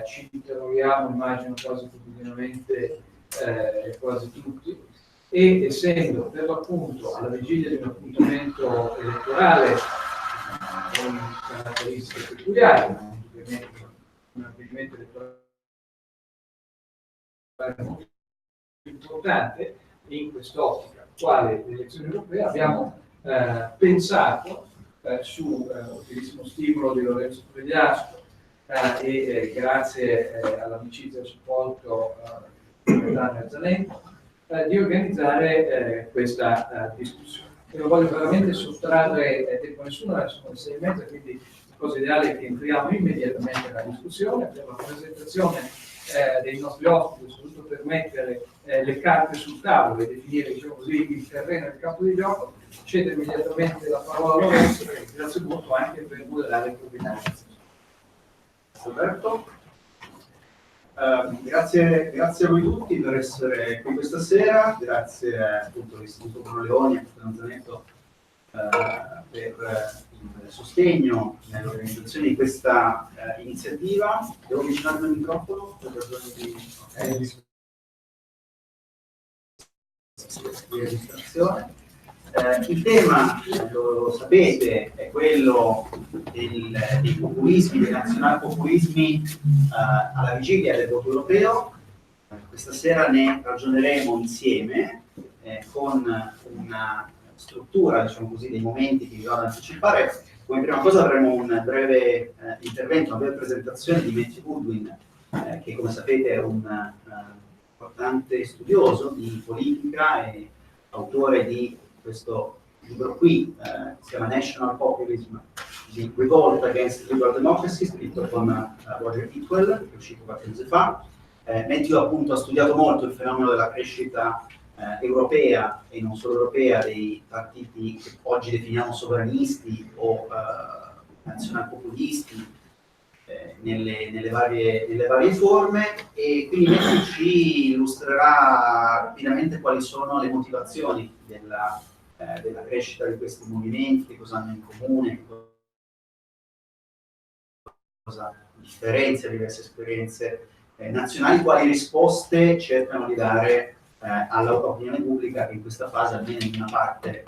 ci interroghiamo, immagino, quasi quotidianamente quasi tutti, e essendo per l'appunto alla vigilia di un appuntamento elettorale con caratteristiche peculiari, un avvenimento elettorale molto importante, in quest'ottica, quale le elezioni europee, abbiamo pensato su utilissimo stimolo di Lorenzo Pregliasco e grazie all'amicizia e al supporto di Nazionale, di organizzare questa discussione. Io non voglio veramente sottrarre tempo a nessuno, sono le 6:30, quindi la cosa ideale è che entriamo immediatamente nella discussione per la presentazione dei nostri ospiti, soprattutto per mettere le carte sul tavolo e definire, diciamo così, il terreno e il campo di gioco. Cede immediatamente la parola a Lorenzo e grazie molto anche per moderare il coordinamento. Alberto, grazie a voi tutti per essere qui questa sera, grazie appunto all'Istituto Bruno Leoni e a Zanetto per il sostegno nell'organizzazione di questa iniziativa. Devo avvicinarmi al microfono per ragioni di registrazione. Il tema, lo sapete, è quello dei populismi, dei nazional-populismi alla vigilia del voto europeo. Questa sera ne ragioneremo insieme con una struttura, diciamo così, dei momenti che vi vado ad anticipare. Come prima cosa avremo un breve intervento, una breve presentazione di Matthew Goodwin, che come sapete è un importante studioso di politica e autore di questo libro qui, si chiama Nazional-populismi, di Revolt Against Liberal Democracy, scritto con Roger Hitwell, che è uscito qualche mese fa. Matthew appunto ha studiato molto il fenomeno della crescita europea e non solo europea dei partiti che oggi definiamo sovranisti o nazionalpopulisti nelle varie forme, e quindi Matthew ci illustrerà rapidamente quali sono le motivazioni della crescita di questi movimenti, che cosa hanno in comune, che cosa differenzia diverse esperienze nazionali, quali risposte cercano di dare all'opinione pubblica che in questa fase, almeno in una parte,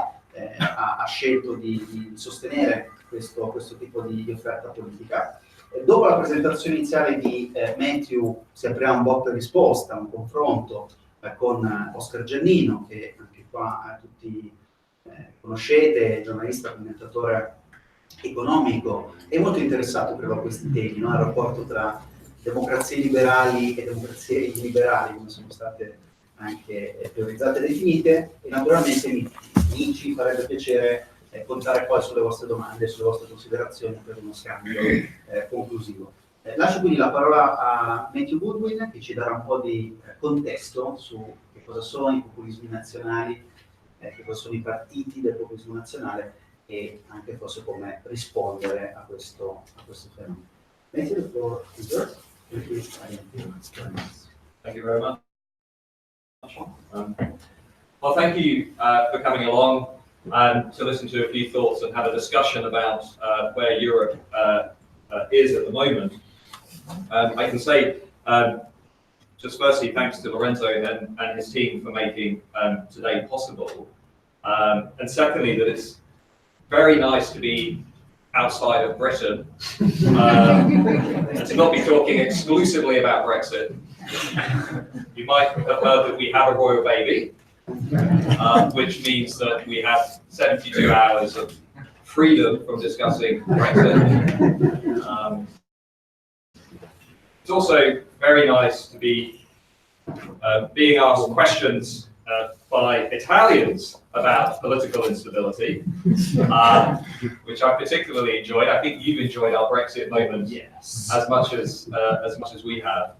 ha scelto di sostenere questo tipo di offerta politica. Dopo la presentazione iniziale di Matthew si aprirà un botta e risposta, un confronto con Oscar Giannino, che anche qua tutti conoscete, giornalista, commentatore economico e molto interessato credo a questi temi, no? Il rapporto tra democrazie liberali e democrazie illiberali, come sono state anche teorizzate e definite, e naturalmente ci farebbe piacere contare poi sulle vostre domande, sulle vostre considerazioni per uno scambio conclusivo. Lascio quindi la parola a Matthew Goodwin, che ci darà un po' di contesto su che cosa sono i populismi nazionali, che cosa sono i partiti del populismo nazionale e anche forse come rispondere a questo fenomeno. Matthew, the floor is yours. Thank you very much. Well, thank you for coming along and to listen to a few thoughts and have a discussion about where Europe is at the moment. I can say, just firstly, thanks to Lorenzo and his team for making today possible. And secondly, that it's very nice to be outside of Britain and to not be talking exclusively about Brexit. You might have heard that we have a royal baby, which means that we have 72 hours of freedom from discussing Brexit. It's also very nice to be being asked questions by Italians about political instability, which I particularly enjoyed. I think you've enjoyed our Brexit moment as much as we have.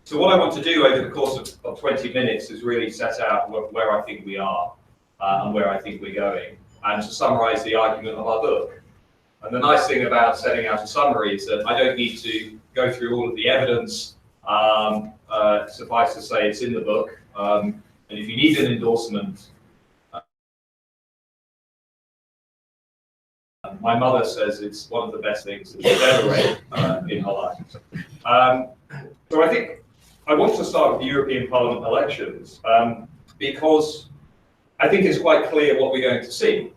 So what I want to do over the course of 20 minutes is really set out where I think we are and where I think we're going, and to summarise the argument of our book. And the nice thing about setting out a summary is that I don't need to go through all of the evidence. Suffice to say, it's in the book. And if you need an endorsement, My mother says it's one of the best things that she's ever read in her life. So I think I want to start with the European Parliament elections because I think it's quite clear what we're going to see.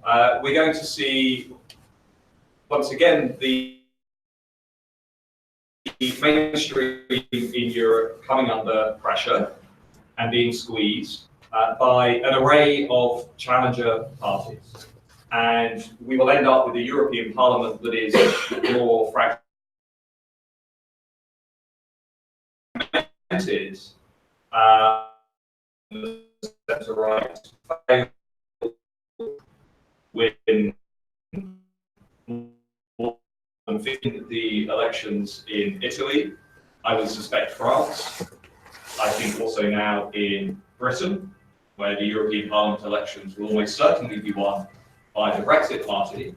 We're going to see, once again, the mainstream in Europe coming under pressure and being squeezed by an array of challenger parties. And we will end up with a European Parliament that is more fragmented, centre right, win the elections in Italy, I would suspect France. I think also now in Britain, where the European Parliament elections will almost certainly be won by the Brexit party.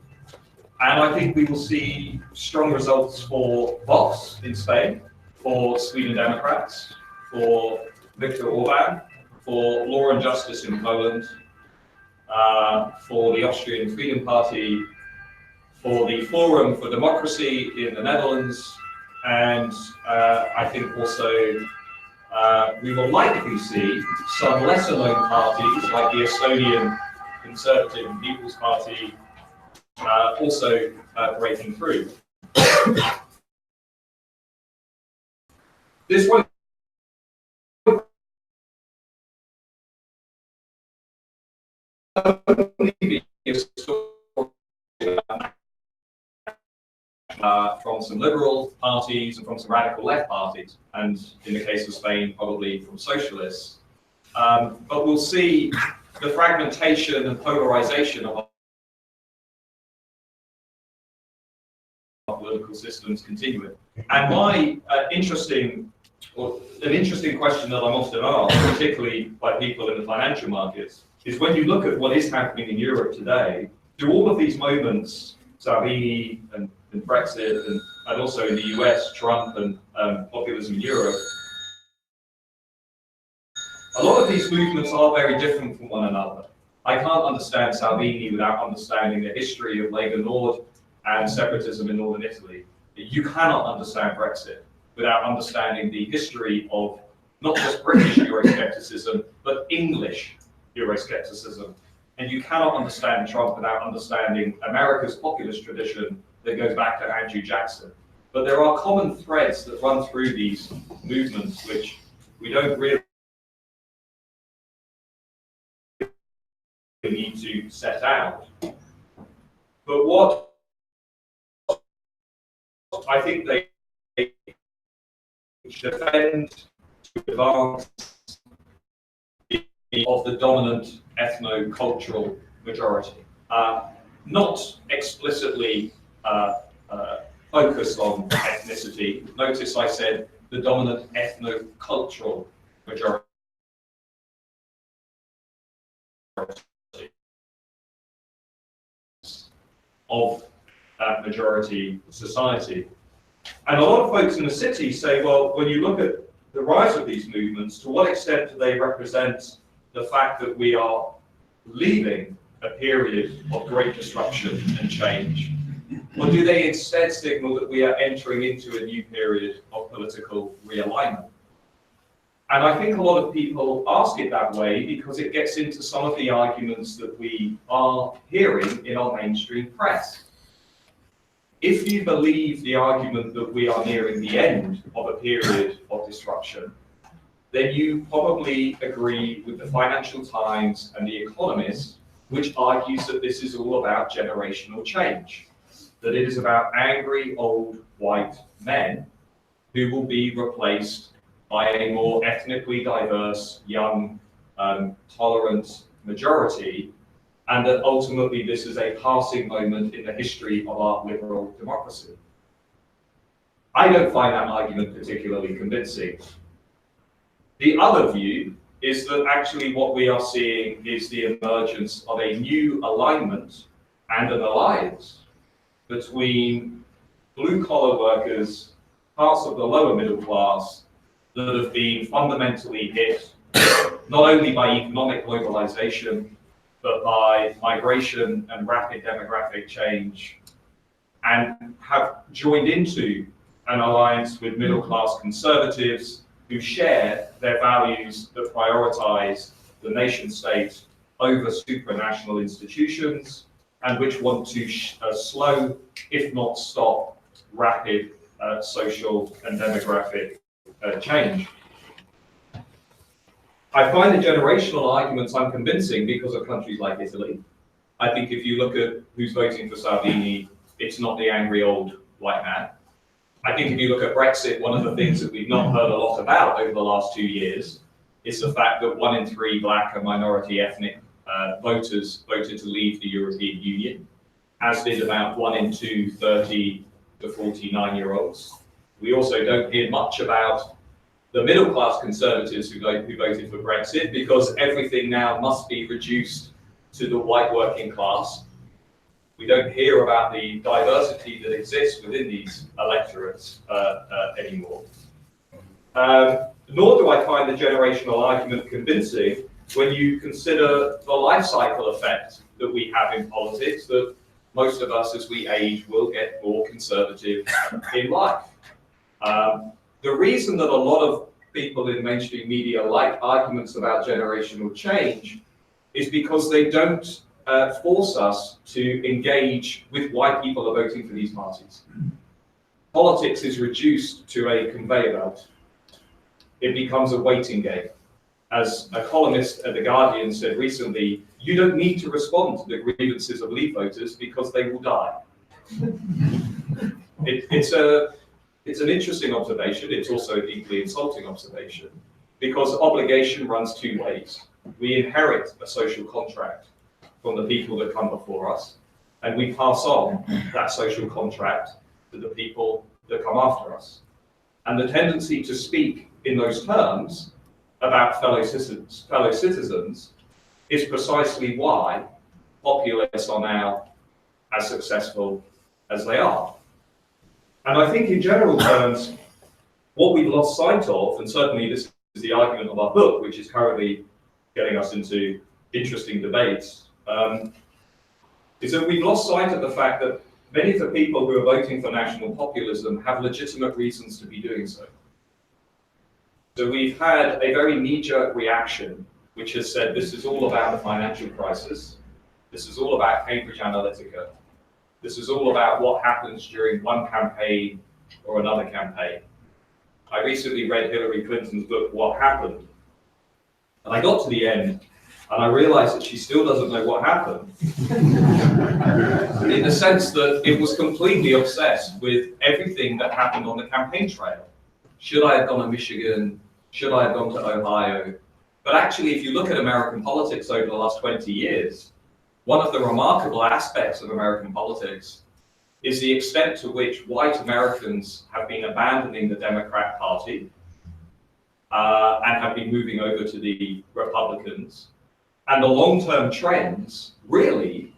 And I think we will see strong results for Vox in Spain, for Sweden Democrats, for Viktor Orban, for Law and Justice in Poland, for the Austrian Freedom Party, for the Forum for Democracy in the Netherlands, and I think also we will likely see some lesser known parties like the Estonian Conservative and People's Party also breaking through. This won't only be a story from some liberal parties and from some radical left parties, and in the case of Spain, probably from socialists. But we'll see the fragmentation and polarization of our political systems continuing. And an interesting question that I'm often asked, particularly by people in the financial markets, is when you look at what is happening in Europe today, do all of these moments, Salvini and Brexit, and also in the US, Trump and populism in Europe, a lot of these movements are very different from one another. I can't understand Salvini without understanding the history of Lega Nord and separatism in northern Italy. You cannot understand Brexit without understanding the history of not just British Euroscepticism, but English Euroscepticism. And you cannot understand Trump without understanding America's populist tradition that goes back to Andrew Jackson. But there are common threads that run through these movements, which we don't really need to set out. But what I think they defend to advance of the dominant ethno-cultural majority, not explicitly focused on ethnicity. Notice I said the dominant ethno-cultural majority of that majority society. And a lot of folks in the city say, well, when you look at the rise of these movements, to what extent do they represent the fact that we are leaving a period of great disruption and change? Or do they instead signal that we are entering into a new period of political realignment? And I think a lot of people ask it that way because it gets into some of the arguments that we are hearing in our mainstream press. If you believe the argument that we are nearing the end of a period of disruption, then you probably agree with the Financial Times and The Economist, which argues that this is all about generational change, that it is about angry old white men who will be replaced by a more ethnically diverse, young, tolerant majority, and that ultimately this is a passing moment in the history of our liberal democracy. I don't find that argument particularly convincing. The other view is that actually what we are seeing is the emergence of a new alignment and an alliance between blue-collar workers, parts of the lower middle class that have been fundamentally hit not only by economic globalization, but by migration and rapid demographic change, and have joined into an alliance with middle-class conservatives who share their values that prioritize the nation-state over supranational institutions, and which want to slow, if not stop, rapid social and demographic change. I find the generational arguments unconvincing because of countries like Italy. I think if you look at who's voting for Salvini, it's not the angry old white man. I think if you look at Brexit, one of the things that we've not heard a lot about over the last 2 years is the fact that 1 in 3 black and minority ethnic voters voted to leave the European Union, as did about 1 in 2 30 to 49-year-olds. We also don't hear much about the middle-class conservatives who voted for Brexit, because everything now must be reduced to the white working class. We don't hear about the diversity that exists within these electorates anymore. Nor do I find the generational argument convincing when you consider the life cycle effect that we have in politics, that most of us as we age will get more conservative in life. The reason that a lot of people in mainstream media like arguments about generational change is because they don't force us to engage with why people are voting for these parties. Politics is reduced to a conveyor belt. It becomes a waiting game. As a columnist at The Guardian said recently, you don't need to respond to the grievances of Leave voters because they will die. It's an interesting observation. It's also a deeply insulting observation, because obligation runs 2 ways. We inherit a social contract from the people that come before us, and we pass on that social contract to the people that come after us. And the tendency to speak in those terms about fellow citizens is precisely why populists are now as successful as they are. And I think in general terms, what we've lost sight of, and certainly this is the argument of our book, which is currently getting us into interesting debates, is that we've lost sight of the fact that many of the people who are voting for national populism have legitimate reasons to be doing so. So we've had a very knee-jerk reaction, which has said this is all about the financial crisis, this is all about Cambridge Analytica, this is all about what happens during one campaign or another campaign. I recently read Hillary Clinton's book, What Happened? And I got to the end, and I realized that she still doesn't know what happened. In the sense that it was completely obsessed with everything that happened on the campaign trail. Should I have gone to Michigan? Should I have gone to Ohio? But actually, if you look at American politics over the last 20 years, one of the remarkable aspects of American politics is the extent to which white Americans have been abandoning the Democrat Party and have been moving over to the Republicans. And the long-term trends really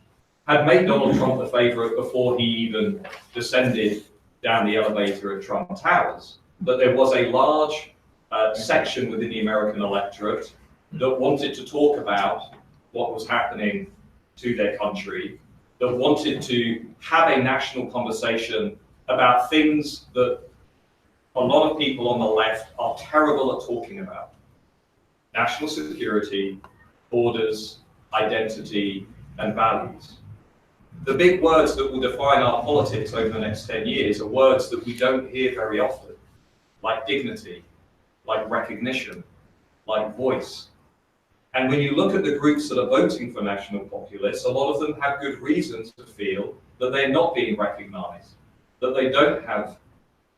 had made Donald Trump the favorite before he even descended down the elevator at Trump Towers. But there was a large section within the American electorate that wanted to talk about what was happening to their country, that wanted to have a national conversation about things that a lot of people on the left are terrible at talking about. National security, borders, identity, and values. The big words that will define our politics over the next 10 years are words that we don't hear very often, like dignity, like recognition, like voice. And when you look at the groups that are voting for national populists, a lot of them have good reasons to feel that they're not being recognized, that they don't have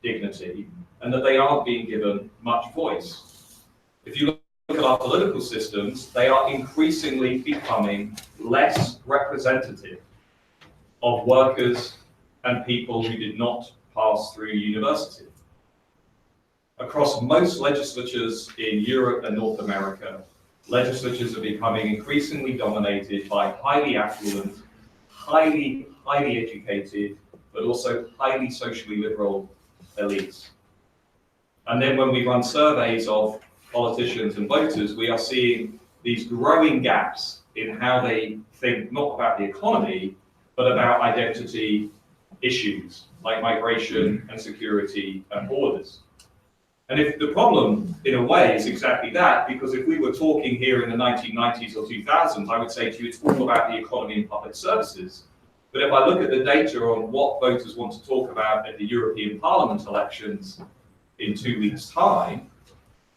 dignity, and that they aren't being given much voice. If you look at our political systems, they are increasingly becoming less representative of workers and people who did not pass through university. Across most legislatures in Europe and North America, legislatures are becoming increasingly dominated by highly affluent, highly educated, but also highly socially liberal elites. And then when we run surveys of politicians and voters, we are seeing these growing gaps in how they think not about the economy, but about identity issues like migration and security and borders. And if the problem, in a way, is exactly that, because if we were talking here in the 1990s or 2000s, I would say to you it's all about the economy and public services. But if I look at the data on what voters want to talk about at the European Parliament elections in 2 weeks' time,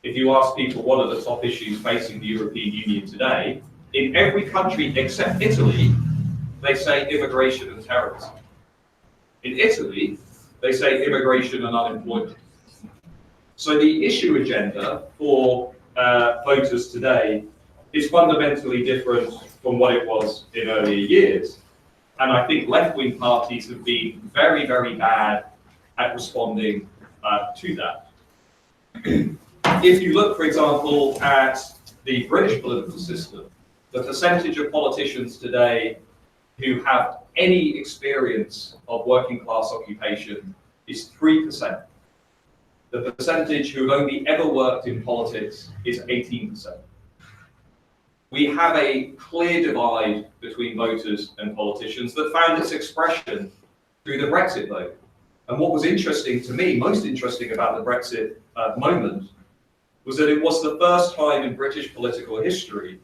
if you ask people what are the top issues facing the European Union today, in every country except Italy, they say immigration and terrorism. In Italy, they say immigration and unemployment. So the issue agenda for voters today is fundamentally different from what it was in earlier years. And I think left-wing parties have been very, very bad at responding to that. If you look, for example, at the British political system, the percentage of politicians today who have any experience of working class occupation is 3%. The percentage who have only ever worked in politics is 18%. We have a clear divide between voters and politicians that found its expression through the Brexit vote. And what was interesting to me, most interesting about the Brexit moment, was that it was the first time in British political history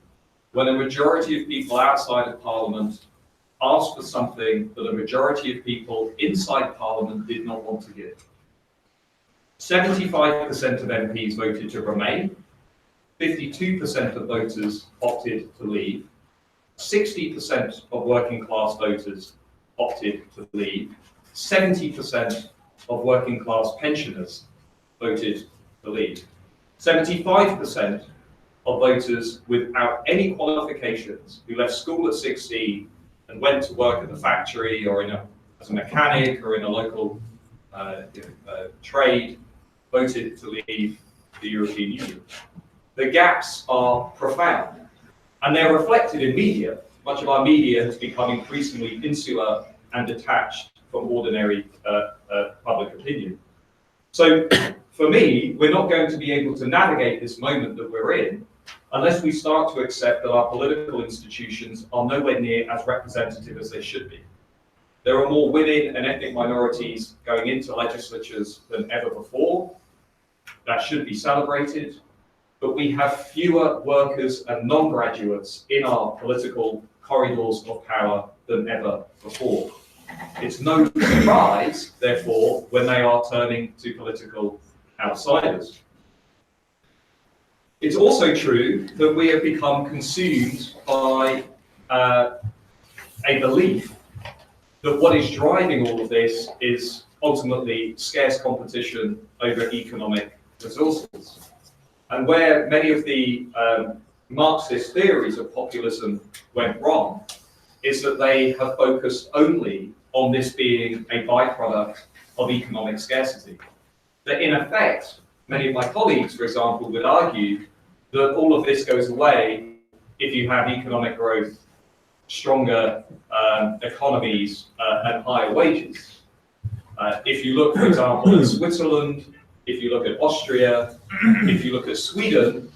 when a majority of people outside of Parliament asked for something that a majority of people inside Parliament did not want to give. 75% of MPs voted to remain, 52% of voters opted to leave, 60% of working class voters opted to leave, 70% of working class pensioners voted to leave, 75% of voters without any qualifications who left school at 16 and went to work at the factory or as a mechanic or in a local trade voted to leave the European Union. The gaps are profound, and they're reflected in media. Much of our media has become increasingly insular and detached from ordinary public opinion. So for me, we're not going to be able to navigate this moment that we're in unless we start to accept that our political institutions are nowhere near as representative as they should be. There are more women and ethnic minorities going into legislatures than ever before. That should be celebrated. But we have fewer workers and non-graduates in our political corridors of power than ever before. It's no surprise, therefore, when they are turning to political outsiders. It's also true that we have become consumed by a belief that what is driving all of this is ultimately scarce competition over economic resources. And where many of the Marxist theories of populism went wrong is that they have focused only on this being a byproduct of economic scarcity. That in effect, many of my colleagues, for example, would argue that all of this goes away if you have economic growth, stronger economies, and higher wages. If you look, for example, at Switzerland, if you look at Austria, if you look at Sweden,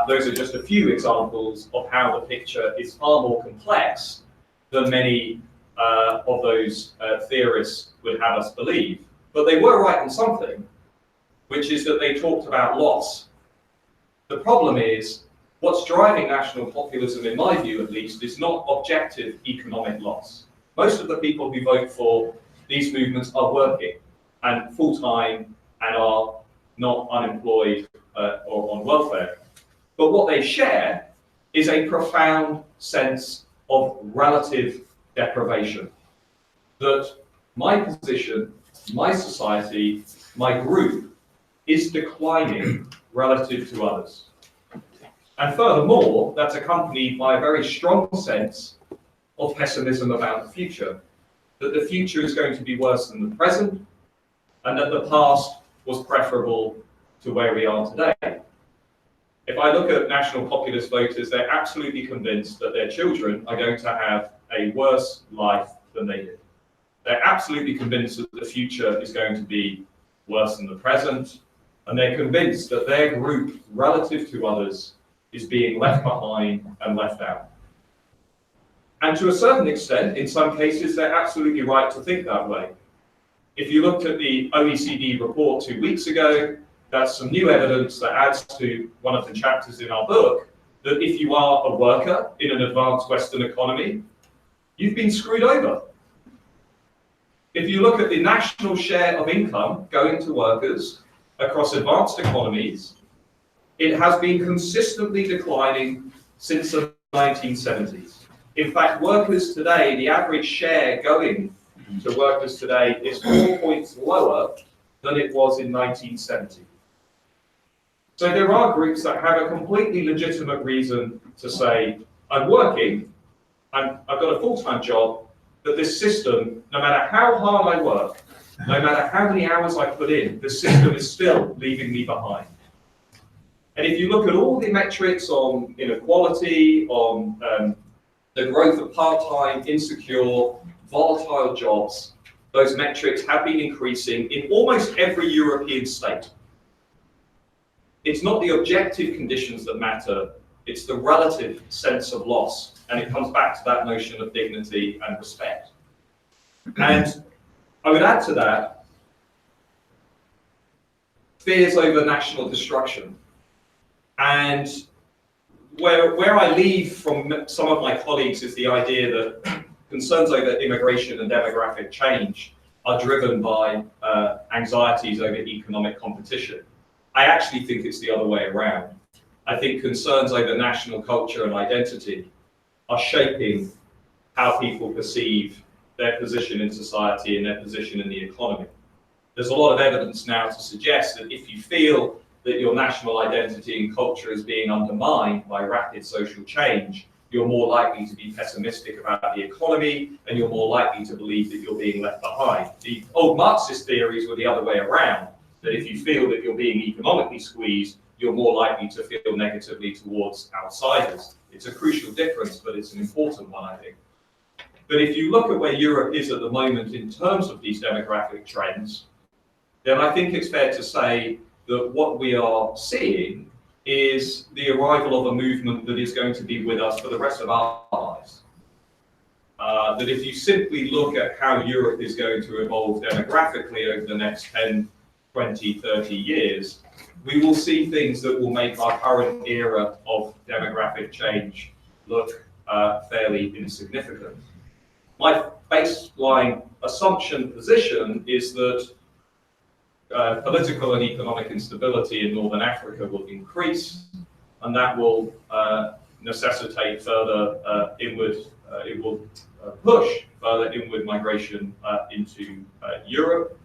those are just a few examples of how the picture is far more complex than many of those theorists would have us believe. But they were right on something, which is that they talked about loss. The problem is, what's driving national populism, in my view at least, is not objective economic loss. Most of the people who vote for these movements are working and full-time and are not unemployed or on welfare. But what they share is a profound sense of relative deprivation. That my position, my society, my group is declining relative to others. And furthermore, that's accompanied by a very strong sense of pessimism about the future. That the future is going to be worse than the present, and that the past was preferable to where we are today. If I look at national populist voters, they're absolutely convinced that their children are going to have a worse life than they did. They're absolutely convinced that the future is going to be worse than the present, and they're convinced that their group, relative to others, is being left behind and left out. And to a certain extent, in some cases, they're absolutely right to think that way. If you looked at the OECD report 2 weeks ago, that's some new evidence that adds to one of the chapters in our book, that if you are a worker in an advanced Western economy, you've been screwed over. If you look at the national share of income going to workers across advanced economies, it has been consistently declining since the 1970s. In fact, workers today, the average share going to workers today is 4 points lower than it was in 1970. So there are groups that have a completely legitimate reason to say, I'm working, I've got a full-time job, but this system, no matter how hard I work, no matter how many hours I put in, the system is still leaving me behind. And if you look at all the metrics on inequality, on the growth of part-time, insecure, volatile jobs, those metrics have been increasing in almost every European state. It's not the objective conditions that matter, it's the relative sense of loss. And it comes back to that notion of dignity and respect. And I would add to that, fears over national destruction. And where I leave from some of my colleagues is the idea that concerns over immigration and demographic change are driven by anxieties over economic competition. I actually think it's the other way around. I think concerns over national culture and identity are shaping how people perceive their position in society and their position in the economy. There's a lot of evidence now to suggest that if you feel that your national identity and culture is being undermined by rapid social change, you're more likely to be pessimistic about the economy, and you're more likely to believe that you're being left behind. The old Marxist theories were the other way around, that if you feel that you're being economically squeezed, you're more likely to feel negatively towards outsiders. It's a crucial difference, but it's an important one, I think. But if you look at where Europe is at the moment in terms of these demographic trends, then I think it's fair to say that what we are seeing is the arrival of a movement that is going to be with us for the rest of our lives. That if you simply look at how Europe is going to evolve demographically over the next 10, 20, 30 years, we will see things that will make our current era of demographic change look fairly insignificant. My baseline assumption position is that political and economic instability in Northern Africa will increase, and that will necessitate further it will push further inward migration into Europe.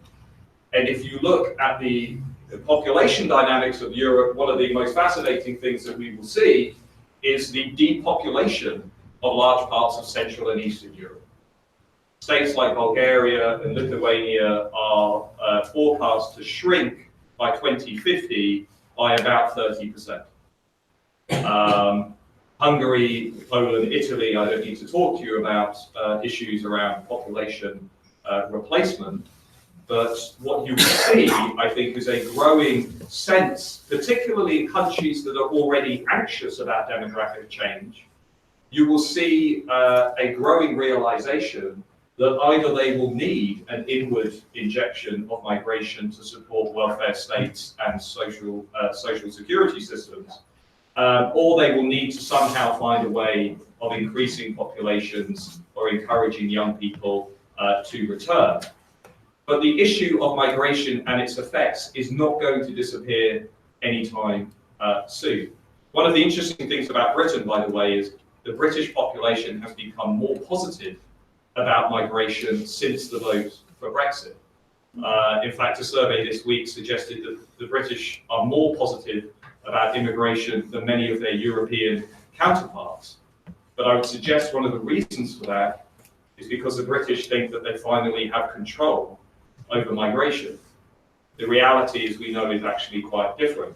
And if you look at the population dynamics of Europe, one of the most fascinating things that we will see is the depopulation of large parts of Central and Eastern Europe. States like Bulgaria and Lithuania are forecast to shrink by 2050 by about 30%. Hungary, Poland, Italy, I don't need to talk to you about issues around population replacement, but what you will see, I think, is a growing sense, particularly in countries that are already anxious about demographic change. You will see a growing realization that either they will need an inward injection of migration to support welfare states and social security systems, or they will need to somehow find a way of increasing populations or encouraging young people to return. But the issue of migration and its effects is not going to disappear anytime soon. One of the interesting things about Britain, by the way, is the British population has become more positive about migration since the vote for Brexit. In fact, a survey this week suggested that the British are more positive about immigration than many of their European counterparts. But I would suggest one of the reasons for that is because the British think that they finally have control over migration. The reality, as we know, is actually quite different.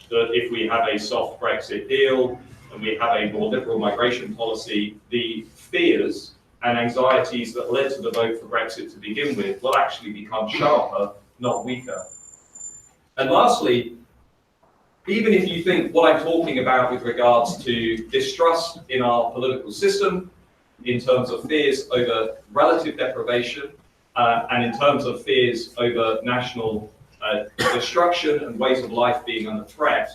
That if we have a soft Brexit deal and we have a more liberal migration policy, the fears and anxieties that led to the vote for Brexit to begin with will actually become sharper, not weaker. And lastly, even if you think what I'm talking about with regards to distrust in our political system, in terms of fears over relative deprivation, and in terms of fears over national destruction and ways of life being under threat,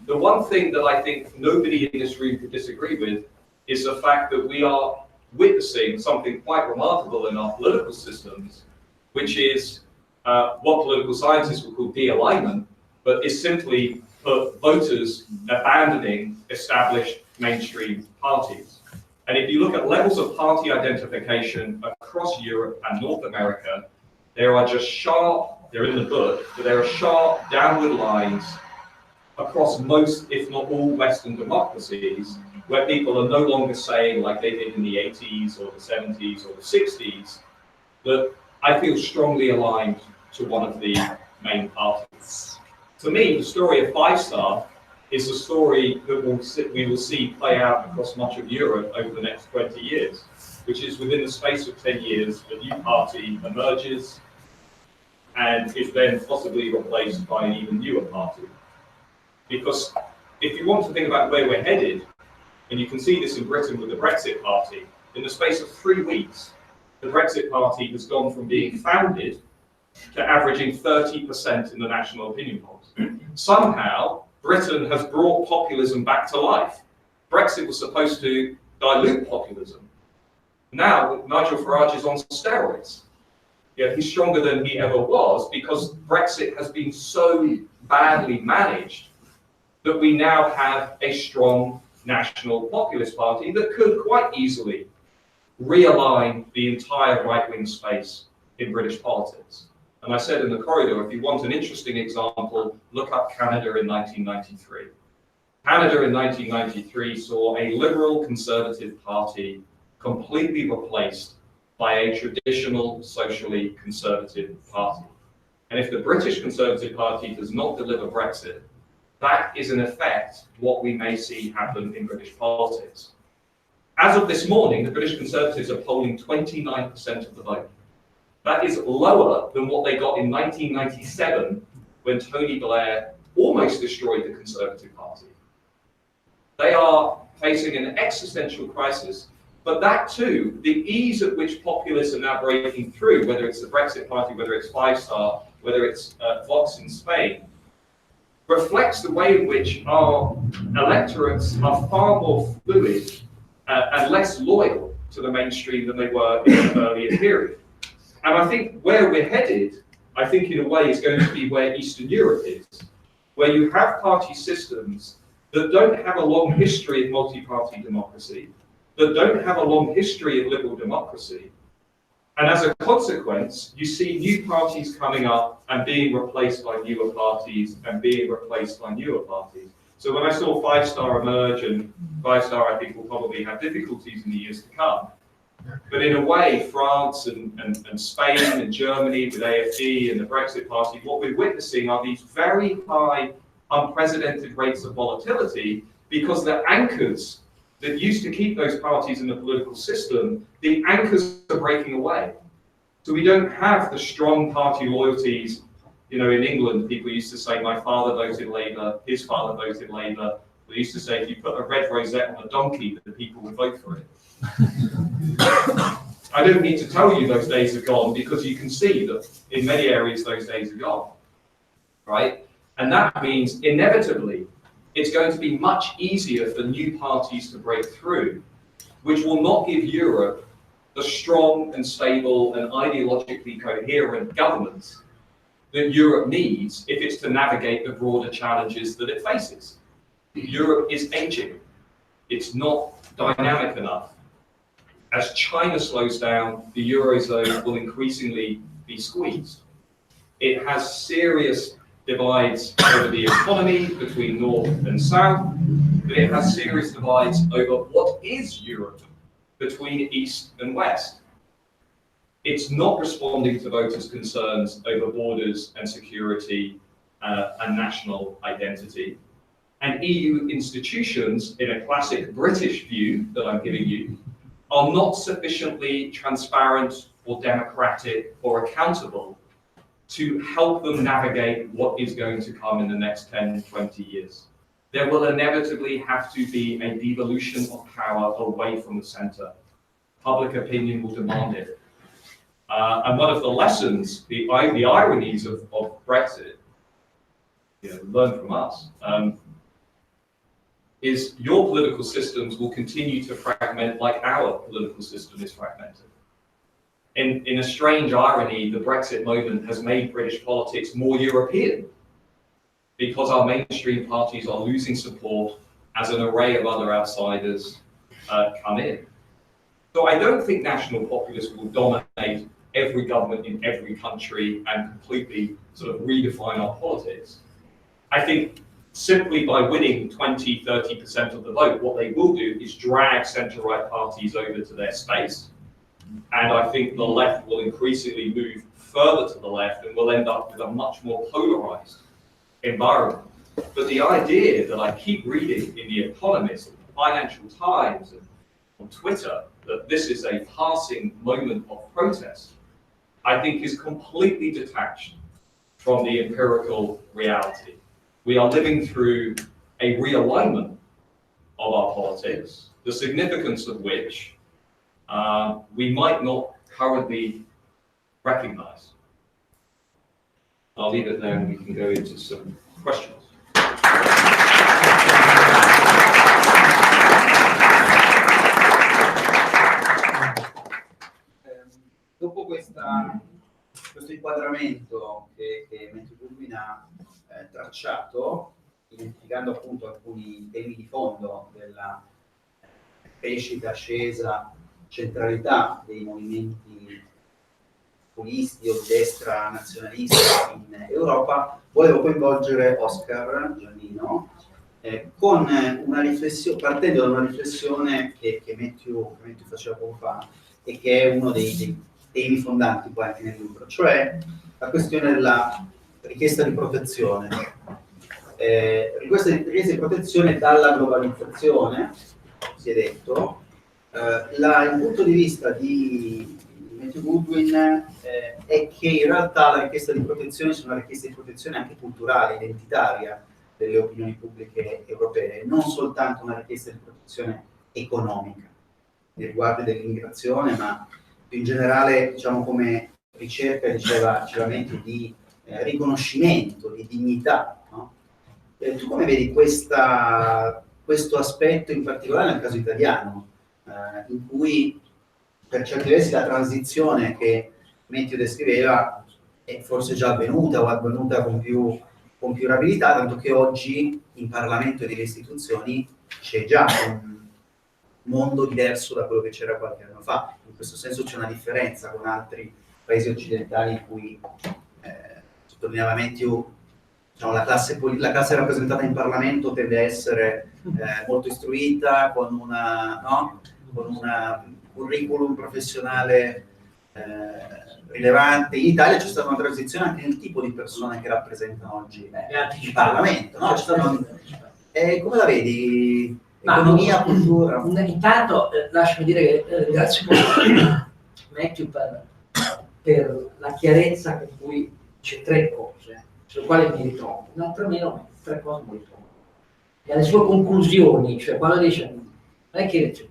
the one thing that I think nobody in this room could disagree with is the fact that we are witnessing something quite remarkable in our political systems, which is what political scientists would call de-alignment, but is simply voters abandoning established mainstream parties. And if you look at levels of party identification across Europe and North America, there are just sharp, they're in the book, but there are sharp downward lines across most, if not all, Western democracies, where people are no longer saying, like they did in the 80s or the 70s or the 60s, that I feel strongly aligned to one of the main parties. To me, the story of Five Star is a story that we will see play out across much of Europe over the next 20 years, which is within the space of 10 years, a new party emerges and is then possibly replaced by an even newer party. Because if you want to think about where we're headed, and you can see this in Britain with the Brexit Party, in the space of 3 weeks, the Brexit Party has gone from being founded to averaging 30% in the national opinion polls. Somehow, Britain has brought populism back to life. Brexit was supposed to dilute populism. Now, Nigel Farage is on steroids. Yeah, he's stronger than he ever was because Brexit has been so badly managed that we now have a strong national populist party that could quite easily realign the entire right-wing space in British politics. And I said in the corridor, if you want an interesting example, look up Canada in 1993. Canada in 1993 saw a liberal conservative party completely replaced by a traditional socially conservative party. And if the British Conservative Party does not deliver Brexit, that is in effect what we may see happen in British politics. As of this morning, the British Conservatives are polling 29% of the vote. That is lower than what they got in 1997 when Tony Blair almost destroyed the Conservative Party. They are facing an existential crisis, but that too, the ease at which populists are now breaking through, whether it's the Brexit Party, whether it's Five Star, whether it's Vox in Spain, reflects the way in which our electorates are far more fluid and less loyal to the mainstream than they were in the earlier period. And I think where we're headed, I think in a way is going to be where Eastern Europe is, where you have party systems that don't have a long history of multi-party democracy, that don't have a long history of liberal democracy. And as a consequence, you see new parties coming up and being replaced by newer parties and being replaced by newer parties. So when I saw Five Star emerge, and Five Star I think will probably have difficulties in the years to come, but in a way, France and Spain and Germany with AfD and the Brexit Party, what we're witnessing are these very high, unprecedented rates of volatility because the anchors that used to keep those parties in the political system, the anchors are breaking away. So we don't have the strong party loyalties. You know, in England, people used to say, my father voted Labour, his father voted Labour. They used to say, if you put a red rosette on a donkey, the people would vote for it. I don't need to tell you those days are gone because you can see that in many areas those days are gone, right? And that means inevitably it's going to be much easier for new parties to break through, which will not give Europe the strong and stable and ideologically coherent governments that Europe needs if it's to navigate the broader challenges that it faces. Europe is aging. It's not dynamic enough. As China slows down, the Eurozone will increasingly be squeezed. It has serious divides over the economy between North and South, but it has serious divides over what is Europe between East and West. It's not responding to voters' concerns over borders and security and national identity. And EU institutions, in a classic British view that I'm giving you, are not sufficiently transparent or democratic or accountable to help them navigate what is going to come in the next 10, 20 years. There will inevitably have to be a devolution of power away from the center. public opinion will demand it. And one of the lessons, the ironies of Brexit, learn from us, is your political systems will continue to fragment like our political system is fragmented. In a strange irony, the Brexit moment has made British politics more European because our mainstream parties are losing support as an array of other outsiders come in. So I don't think national populism will dominate every government in every country and completely sort of redefine our politics. I think simply by winning 20, 30% of the vote, what they will do is drag centre-right parties over to their space. And I think the left will increasingly move further to the left and will end up with a much more polarised environment. But the idea that I keep reading in The Economist, and the Financial Times, and on Twitter, that this is a passing moment of protest, I think is completely detached from the empirical reality. We are living through a realignment of our politics, the significance of which we might not currently recognise. I'll leave it there and we can go into some questions. Dopo questo inquadramento che Matthew Goodwin ha tracciato, identificando appunto alcuni temi di fondo della crescita, ascesa, centralità dei movimenti populisti o di destra nazionalista in Europa, volevo coinvolgere Oscar Giannino con una riflessione, partendo da una riflessione che Matthew faceva poco fa e che è uno dei temi fondanti poi anche nel libro, cioè la questione della richiesta di protezione. Richiesta di protezione dalla globalizzazione, si è detto. Il punto di vista di Matthew Goodwin è che in realtà la richiesta di protezione sia una richiesta di protezione anche culturale, identitaria delle opinioni pubbliche europee, non soltanto una richiesta di protezione economica nei riguardi dell'immigrazione, ma più in generale, diciamo, come ricerca, diceva Matthew, di riconoscimento, di dignità, no? Tu come vedi questo aspetto in particolare nel caso italiano, in cui per certi versi la transizione che Matthew descriveva è forse già avvenuta o avvenuta con più rapidità, tanto che oggi in Parlamento e nelle istituzioni c'è già un mondo diverso da quello che c'era qualche anno fa. In questo senso c'è una differenza con altri paesi occidentali in cui, sottolineava Matthew, diciamo, la classe rappresentata in Parlamento tende a essere molto istruita, con un curriculum professionale rilevante. In Italia c'è stata una transizione anche nel tipo di persone che rappresentano oggi il Parlamento, no? Come la vedi? Economia, cultura? Intanto lasciami dire che ringrazio molto Matthew per la chiarezza con cui c'è tre cose sulle quali mi ritrovo, no, per me no, tre cose mi ritrovo. E alle sue conclusioni, cioè quando dice non è che il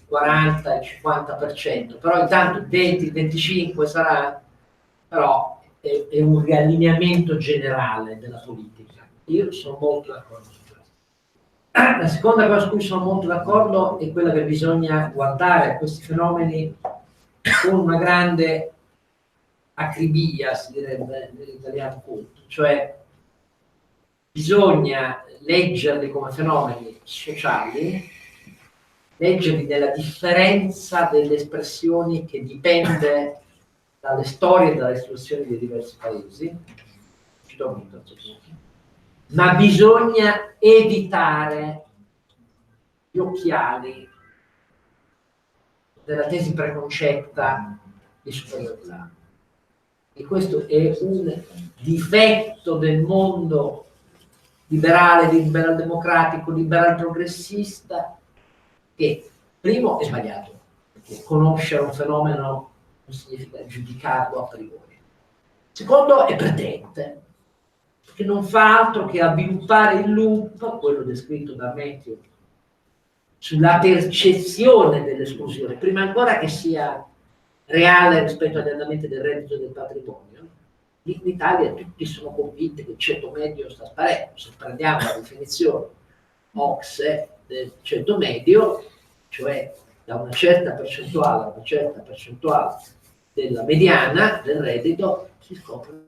40 il 50%, però intanto il 20 il 25 sarà, però è un riallineamento generale della politica. Io sono molto d'accordo su questo. La seconda cosa su cui sono molto d'accordo è quella che bisogna guardare a questi fenomeni con una grande acribia, si direbbe nell'italiano culto, cioè bisogna leggerli come fenomeni sociali, leggerli nella differenza delle espressioni che dipende dalle storie e dalle situazioni dei diversi paesi, ma bisogna evitare gli occhiali della tesi preconcetta di superiorità. E questo è un difetto del mondo liberale, liberal democratico, liberal progressista, che primo è sbagliato, perché conoscere un fenomeno non significa giudicarlo a priori. Secondo è perdente, perché non fa altro che avviluppare il loop, quello descritto da Matthew sulla percezione dell'esclusione, prima ancora che sia reale rispetto agli andamenti del reddito e del patrimonio. In Italia tutti sono convinti che il ceto medio sta sparendo. Se prendiamo la definizione OCSE del ceto medio, cioè da una certa percentuale a una certa percentuale della mediana del reddito, si scopre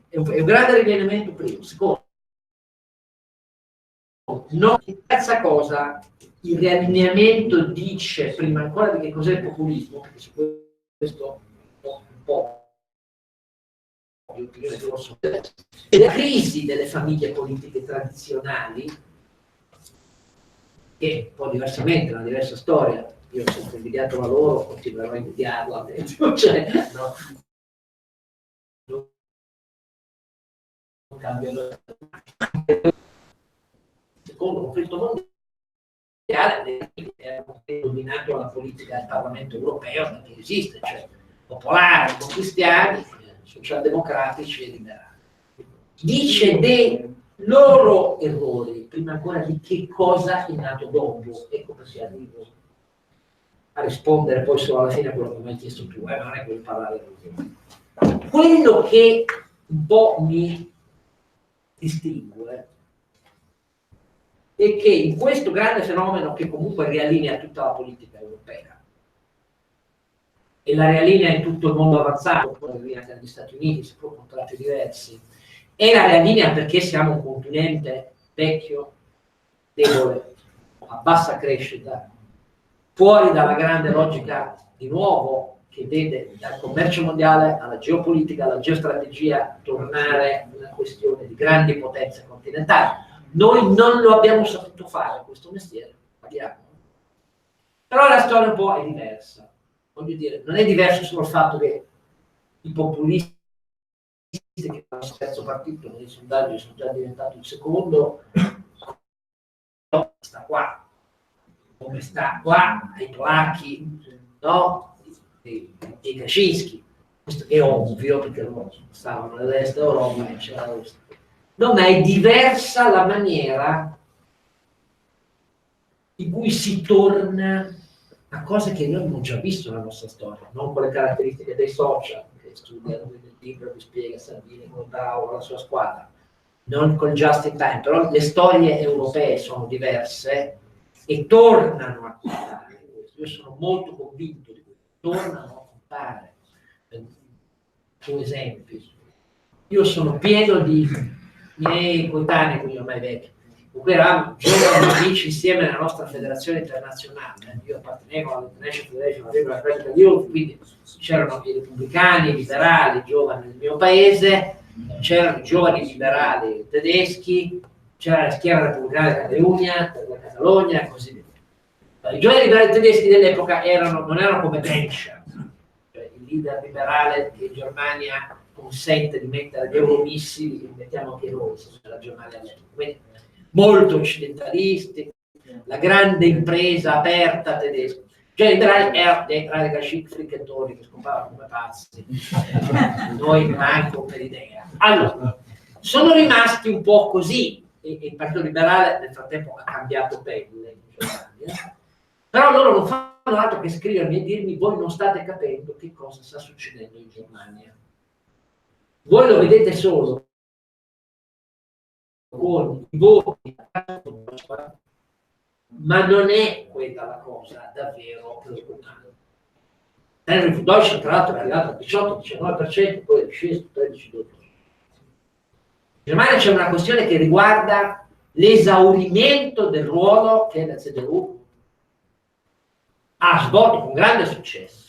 è un grande rinvenimento primo. Secondo, no, terza cosa, il riallineamento dice, prima ancora di che cos'è il populismo, perché su questo un po' di opinione filosofica, è la crisi delle famiglie politiche tradizionali, che un po' diversamente, una diversa storia. Io ho sempre invidiato la loro, continuerò a invidiarla, cioè, no. Non cambiano. Secondo il conflitto mondiale è dominato dalla politica del Parlamento europeo che esiste, cioè popolari, cristiani, socialdemocratici e liberali. Dice dei loro errori, prima ancora di che cosa è nato dopo. Ecco perché arrivo a rispondere poi solo alla fine a quello che mi hai chiesto tu, non è quello di parlare di quello che un po' mi distingue è che in questo grande fenomeno che comunque riallinea tutta la politica europea e la riallinea in tutto il mondo avanzato, poi riallinea anche negli Stati Uniti, seppur con tratti diversi, e la riallinea perché siamo un continente vecchio, debole, a bassa crescita, fuori dalla grande logica di nuovo che vede dal commercio mondiale alla geopolitica, alla geostrategia tornare una questione di grandi potenze continentali. Noi non lo abbiamo saputo fare questo mestiere, paghiamo. Però la storia un po' è diversa. Voglio dire, non è diverso solo il fatto che i populisti che hanno il terzo partito nei sondaggi sono già diventati il secondo, sta qua, come sta qua, ai polacchi, no? Dei Kaczynski. Questo è ovvio perché loro stavano nell'est Europa e c'era la Russia. No, ma è diversa la maniera in cui si torna a cose che noi abbiamo già visto nella nostra storia, non con le caratteristiche dei social, che studiano nel libro che spiega Salvini con Bravo, la sua squadra, non con just in time, però le storie europee sono diverse e tornano a contare questo. Io sono molto convinto di questo, tornano a contare. Due esempi. Io sono pieno di miei coetanei, quindi ormai vecchi, con cui eravamo giovani amici insieme nella nostra federazione internazionale. Io appartenevo all'International Federation of Liberal Radical Youth, quindi c'erano i repubblicani, i liberali, i giovani del mio paese, c'erano i giovani liberali tedeschi, c'era la schiera repubblicana della Catalogna e così via. I giovani liberali tedeschi dell'epoca non erano come Bencher, cioè il leader liberale che in Germania consente di mettere gli euromissili, li mettiamo anche noi, se la Germania all'epoca. Molto occidentalisti, la grande impresa aperta tedesca. Cioè i liberali erano dei radical chic fricchettoni che scomparavano come pazzi. Noi manco per idea. Allora, sono rimasti un po' così, e il Partito Liberale nel frattempo ha cambiato pelle in Germania, però loro non fanno altro che scrivermi e dirmi: voi non state capendo che cosa sta succedendo in Germania. Voi lo vedete solo con i voti, ma non è quella la cosa davvero preoccupante. Il Deutschland tra l'altro è arrivato al 18-19%, poi è sceso 13-12%. In Germania c'è una questione che riguarda l'esaurimento del ruolo che la CDU ha svolto con grande successo.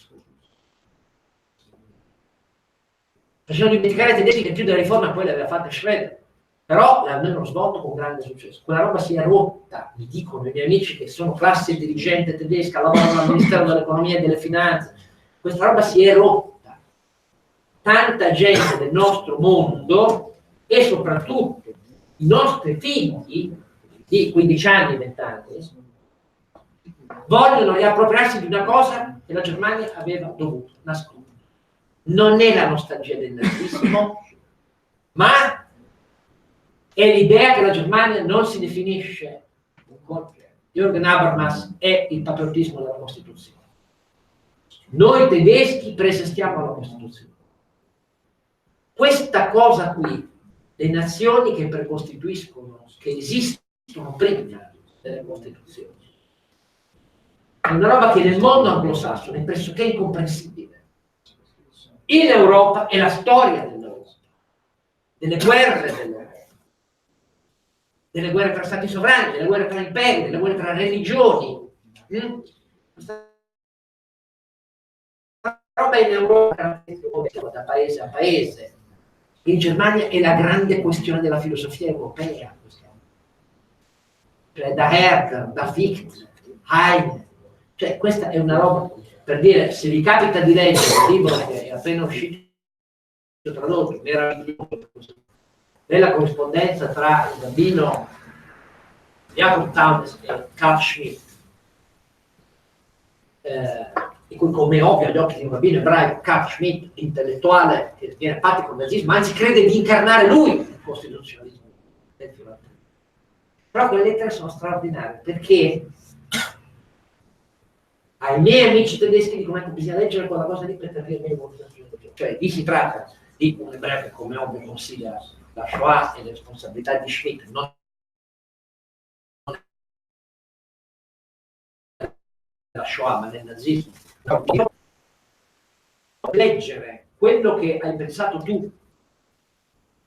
Facendo dimenticare ai tedeschi che più della riforma poi le aveva fatte Schroeder, però l'avevano svolto con grande successo. Quella roba si è rotta, mi dicono i miei amici che sono classe dirigente tedesca, lavorano al Ministero dell'Economia e delle Finanze, questa roba si è rotta. Tanta gente del nostro mondo e soprattutto i nostri figli di 15 anni, 20 anni, vogliono riappropriarsi di una cosa che la Germania aveva dovuto nascondere. Non è la nostalgia del nazismo, ma è l'idea che la Germania non si definisce con Jürgen Habermas è il patriottismo della Costituzione. Noi tedeschi presestiamo alla Costituzione. Questa cosa qui, le nazioni che precostituiscono, che esistono prima delle Costituzioni, è una roba che nel mondo anglosassone è pressoché incomprensibile. In Europa è la storia dell'Europa, delle guerre dell'Europa, delle guerre tra stati sovrani, delle guerre tra imperi, delle guerre tra religioni. Questa roba in Europa da paese a paese. In Germania è la grande questione della filosofia europea. Cioè da Herder, da Fichte, Heine. Cioè questa è una roba, per dire, se vi capita di leggere il libro che è appena uscito tradotto, meraviglioso, nella corrispondenza tra il rabbino Jacob Townes e Carl Schmitt, in cui, come ovvio agli occhi di un rabbino ebraico, Carl Schmitt, intellettuale che viene empatico al nazismo, anzi crede di incarnare lui il costituzionalismo. Però quelle lettere sono straordinarie perché ai miei amici tedeschi dicono che bisogna leggere quella cosa lì per capire meglio. Cioè lì si tratta di un ebreo che come ovvio considera la Shoah e le responsabilità di Schmitt non la Shoah ma nel nazismo. Leggere quello che hai pensato tu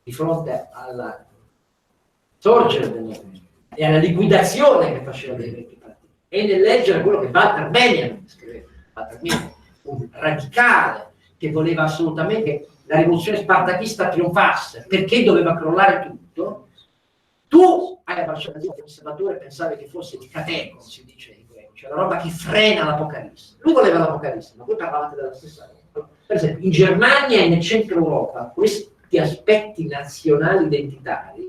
di fronte al sorgere del movimento e alla liquidazione che faceva dei vecchi partiti e nel leggere quello che Walter Benjamin scriveva, un radicale che voleva assolutamente che la rivoluzione spartachista trionfasse perché doveva crollare tutto, tu hai abbracciato il conservatore e pensavi che fosse il cateco, si dice in greco, cioè la roba che frena l'Apocalisse. Lui voleva l'Apocalisse, ma voi parlavate della stessa cosa. Per esempio, in Germania e nel centro Europa questi aspetti nazionali identitari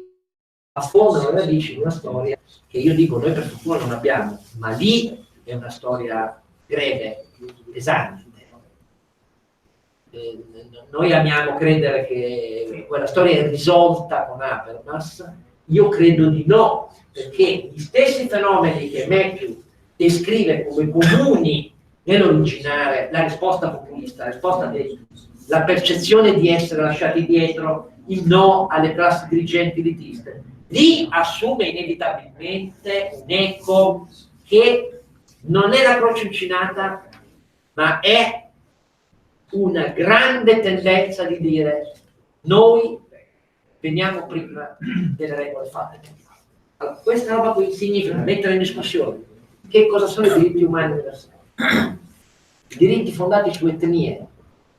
affondano le radici in una storia che io dico noi per fortuna non abbiamo, ma lì è una storia greve, pesante. Noi amiamo credere che quella storia è risolta con Habermas, io credo di no, perché gli stessi fenomeni che Matthew descrive come comuni nell'originare la risposta populista, la risposta della percezione di essere lasciati dietro, il no alle classi dirigenti elitiste, lì assume inevitabilmente un eco che non è la croce uncinata, ma è una grande tendenza di dire noi veniamo prima delle regole fatte. Allora, questa roba qui significa mettere in discussione che cosa sono i diritti umani universali, i diritti fondati su etnie,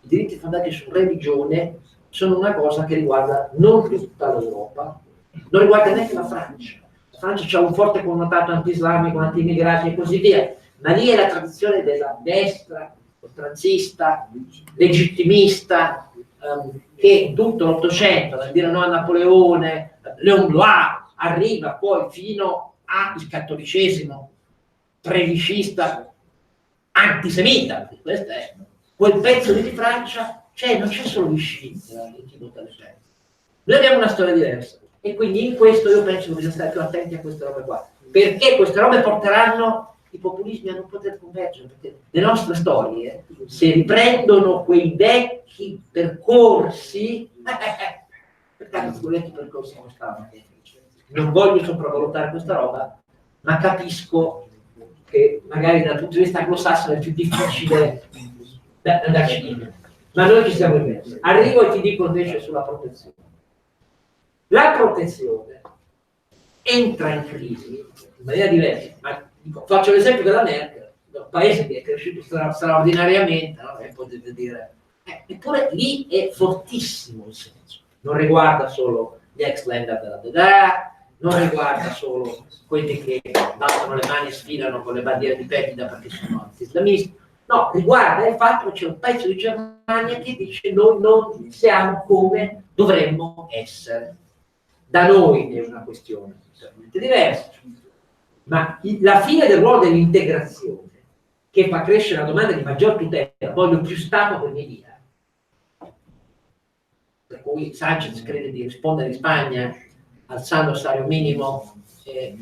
i diritti fondati su religione sono una cosa che riguarda non tutta l'Europa, non riguarda neanche la Francia. La Francia ha un forte connotato anti-islamico, anti-immigrati e così via, ma lì è la tradizione della destra oltranzista, legittimista, che in tutto l'Ottocento, dal dire no a Napoleone, Léon Blois, arriva poi fino al cattolicesimo previscista antisemita. Questo è quel pezzo di Francia, non c'è solo Vichy, noi abbiamo una storia diversa e quindi in questo io penso che bisogna stare più attenti a queste robe qua, perché queste robe porteranno i populismi a non poter convergere, perché le nostre storie, se riprendono quei vecchi percorsi, perché quei vecchi percorsi non stanno. Non voglio sopravvalutare questa roba, ma capisco che magari dal punto di vista anglosassone è più difficile da capire. Ma noi ci siamo immersi. Arrivo e ti dico invece sulla protezione. La protezione entra in crisi in maniera diversa, ma faccio l'esempio della Merkel, un paese che è cresciuto straordinariamente, no? E potete dire, eppure lì è fortissimo il senso, non riguarda solo gli ex lender della DDR, non riguarda solo quelli che battono le mani e sfilano con le bandiere di Pegida perché sono anti-islamisti, no, riguarda il fatto che c'è un pezzo di Germania che dice noi non siamo come dovremmo essere. Da noi è una questione totalmente diversa. Ma la fine del ruolo dell'integrazione, che fa crescere la domanda di maggior tutela, voglio più Stato per via, per cui Sanchez crede di rispondere in Spagna alzando il salario minimo e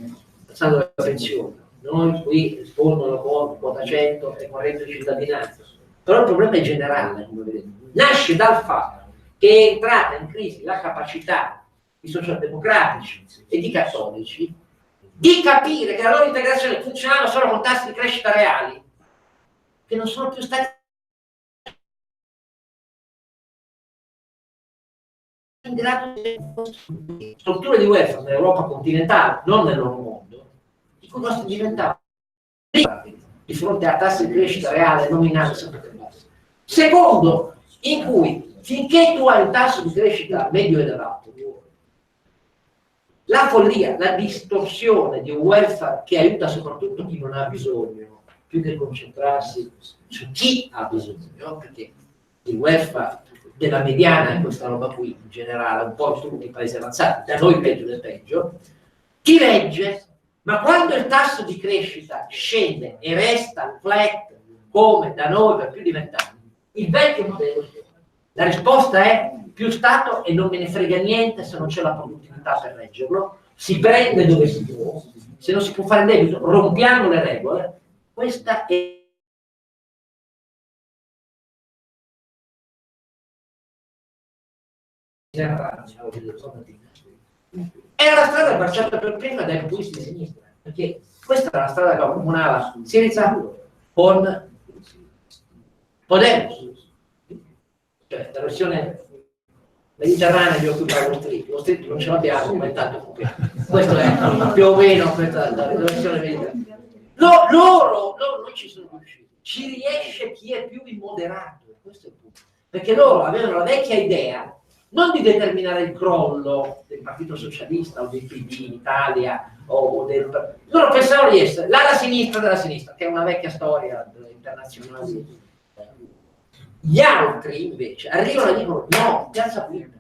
alzando la pensione. Noi qui rispondono con quota 100 e con reddito di cittadinanza. Però il problema è generale, come vedete. Nasce dal fatto che è entrata in crisi la capacità di socialdemocratici e di cattolici di capire che la loro integrazione funzionava solo con tassi di crescita reali, che non sono più stati in grado di strutture di welfare nell'Europa continentale, non nel loro mondo, i cui costi diventavano di fronte a tassi di crescita reale nominali sempre più bassi. Secondo, in cui finché tu hai un tasso di crescita medio elevato, la follia, la distorsione di un welfare che aiuta soprattutto chi non ha bisogno, più che concentrarsi su chi ha bisogno, perché il welfare della mediana è questa roba qui, in generale, un po' in tutti i paesi avanzati, da noi peggio del peggio, ti regge, ma quando il tasso di crescita scende e resta flat come da noi per più di 20 anni, il vecchio modello, la risposta è più Stato e non me ne frega niente se non c'è la produttività per reggerlo, si prende dove si può, se non si può fare debito rompiamo le regole. Questa è era la strada marciata per prima dai populisti di sinistra, perché questa era la strada che accomunava Syriza con Podemos, cioè la versione mediterranea di occupare lo street non ce l'abbiamo, ma intanto occupiamo. Questo è più o meno questa la versione mediterranea. Loro non ci sono riusciti, ci riesce chi è più immoderato, questo è il punto, perché loro avevano la vecchia idea non di determinare il crollo del Partito Socialista o del PD in Italia o del... Loro pensavano di essere l'ala sinistra della sinistra, che è una vecchia storia internazionale. Gli altri invece arrivano e dicono no, piazza pulita,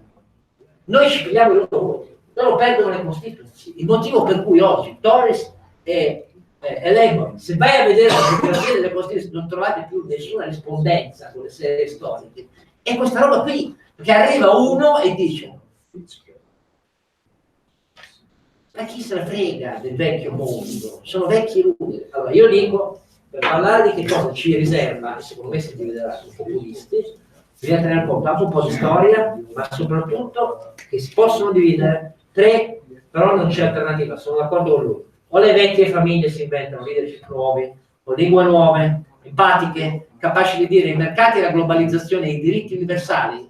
noi ci pigliamo i loro voti, loro perdono le constituency, il motivo per cui oggi Torres e Lemon, se vai a vedere la fotografia delle costituency non trovate più nessuna rispondenza con le serie storiche, è questa roba qui, perché arriva uno e dice ma chi se ne frega del vecchio mondo, sono vecchi numeri. Allora io dico, per parlare di che cosa ci riserva, e secondo me si dividerà i populisti, bisogna tenere conto anche un po' di storia, ma soprattutto che si possono dividere tre, però non c'è alternativa, sono d'accordo con lui. O le vecchie famiglie si inventano leadership nuovi, o lingue nuove, empatiche, capaci di dire i mercati e la globalizzazione e i diritti universali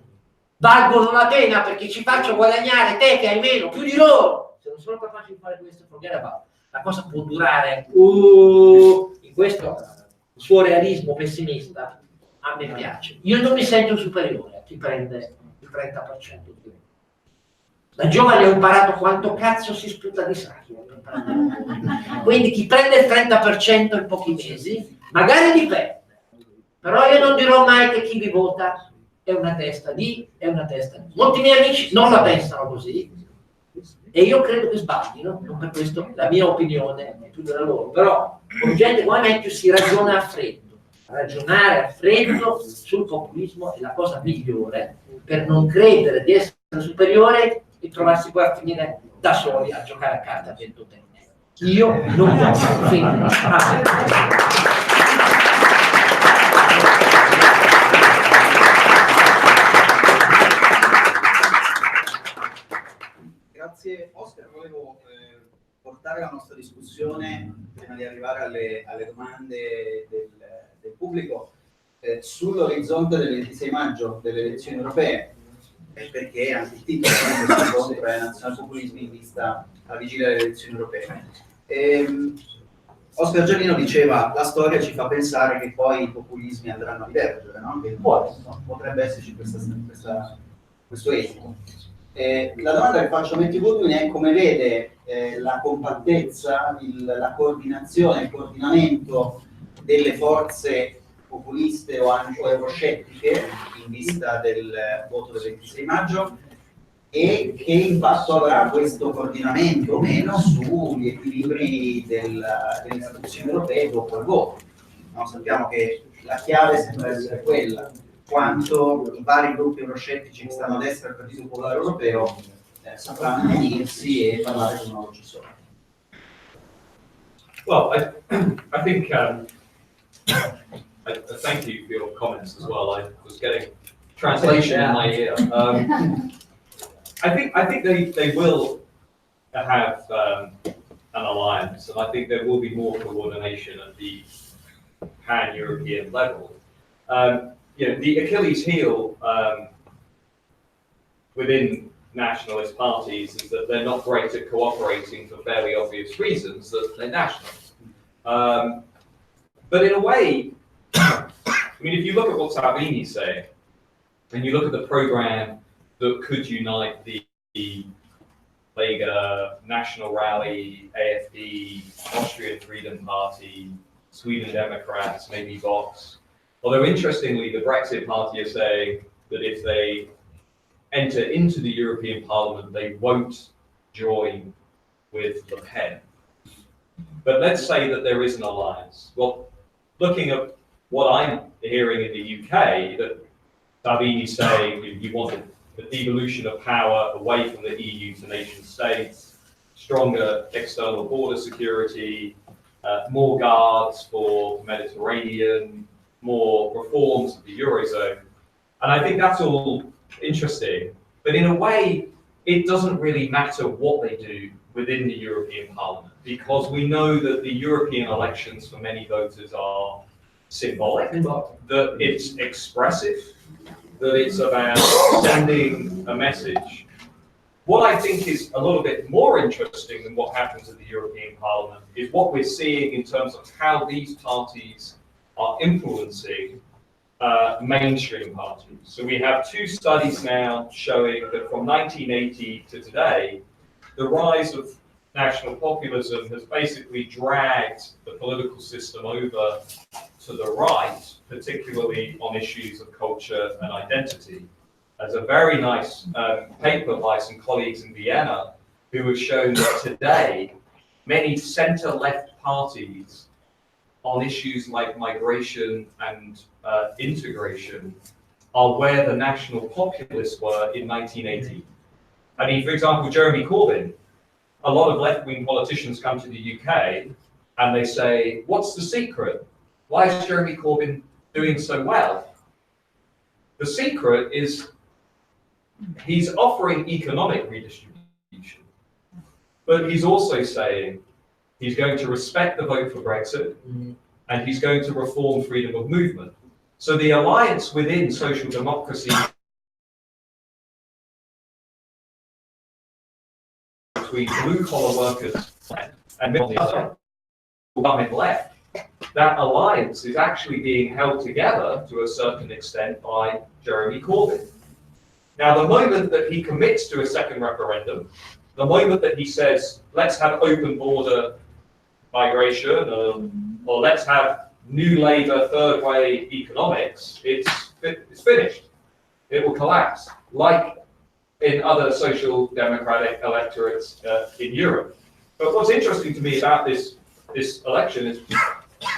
valgono la pena perché ci faccio guadagnare te che hai meno, più di loro. Se non sono capaci di fare questo, forget about. La cosa può durare in questo il suo realismo pessimista a me piace. Io non mi sento superiore a chi prende il 30% di più. Da giovane ho imparato quanto cazzo si sputa di sacco. Quindi chi prende il 30% in pochi mesi magari li perde, però io non dirò mai che chi vi vota è una testa di, è una testa di. Molti miei amici non la pensano così e io credo che sbaglino, non per questo la mia opinione è più della loro, però con gente come me si ragiona a freddo. Ragionare a freddo sul populismo è la cosa migliore per non credere di essere superiore e trovarsi poi a finire da soli a giocare a carte a vento tennis. Io non posso finire. Grazie Oscar, volevo portare la nostra discussione, prima di arrivare alle domande del pubblico, sull'orizzonte del 26 maggio delle elezioni europee, perché anche il titolo di questo incontro è Nazional-populismi in vista alla vigilia delle elezioni europee. Oscar Giannino diceva la storia ci fa pensare che poi i populismi andranno a divergere, no? Che potrebbe esserci questo esito. La domanda che faccio a Metti Goodwin è come vede la compattezza, la coordinazione, il coordinamento delle forze populiste o anche euroscettiche in vista del voto del 26 maggio e che impatto avrà questo coordinamento o meno sugli equilibri delle istituzioni europee dopo il voto. No, sappiamo che la chiave sembra essere quella, quanto i vari gruppi euroscettici che stanno a destra del Partito Popolare Europeo sapranno unirsi e parlare con una voce sola. Well, I think I thank you for your comments as well. I was getting translation in my ear. I think they will have an alliance, and I think there will be more coordination at the pan-European level. The Achilles heel within nationalist parties is that they're not great at cooperating for fairly obvious reasons, that they're nationalists. But in a way, I mean, if you look at what Salvini's saying, and you look at the program that could unite the Lega, National Rally, AFD, Austrian Freedom Party, Sweden Democrats, maybe Vox. Although interestingly, the Brexit Party are saying that if they enter into the European Parliament, they won't join with Le Pen. But let's say that there is an alliance. Well, looking at what I'm hearing in the UK, that Salvini's saying you want the devolution of power away from the EU to nation states, stronger external border security, more guards for the Mediterranean, more reforms of the Eurozone. And I think that's all interesting. But in a way, it doesn't really matter what they do within the European Parliament, because we know that the European elections for many voters are symbolic, that it's expressive, that it's about sending a message. What I think is a little bit more interesting than what happens at the European Parliament is what we're seeing in terms of how these parties are influencing mainstream parties. So we have two studies now showing that from 1980 to today, the rise of national populism has basically dragged the political system over to the right, particularly on issues of culture and identity. There's a very nice paper by some colleagues in Vienna who have shown that today, many center-left parties on issues like migration and integration are where the national populists were in 1980. I mean, for example, Jeremy Corbyn, a lot of left-wing politicians come to the UK and they say, what's the secret? Why is Jeremy Corbyn doing so well? The secret is he's offering economic redistribution, but he's also saying he's going to respect the vote for Brexit, and he's going to reform freedom of movement. So the alliance within social democracy between blue-collar workers and middle left, that alliance is actually being held together to a certain extent by Jeremy Corbyn. Now, the moment that he commits to a second referendum, the moment that he says, let's have open border migration, or let's have new Labour third way economics, it's finished. It will collapse, like in other social democratic electorates in Europe. But what's interesting to me about this election is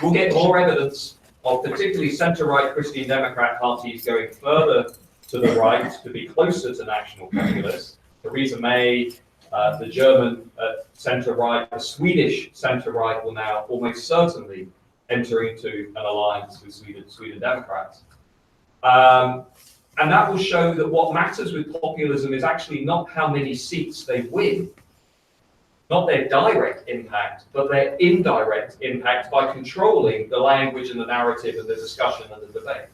we'll get more evidence of particularly centre-right Christian Democrat parties going further to the right to be closer to national populists. Theresa May, the German centre-right, the Swedish centre-right will now almost certainly enter into an alliance with Sweden Democrats. And that will show that what matters with populism is actually not how many seats they win, not their direct impact, but their indirect impact by controlling the language and the narrative and the discussion and the debate.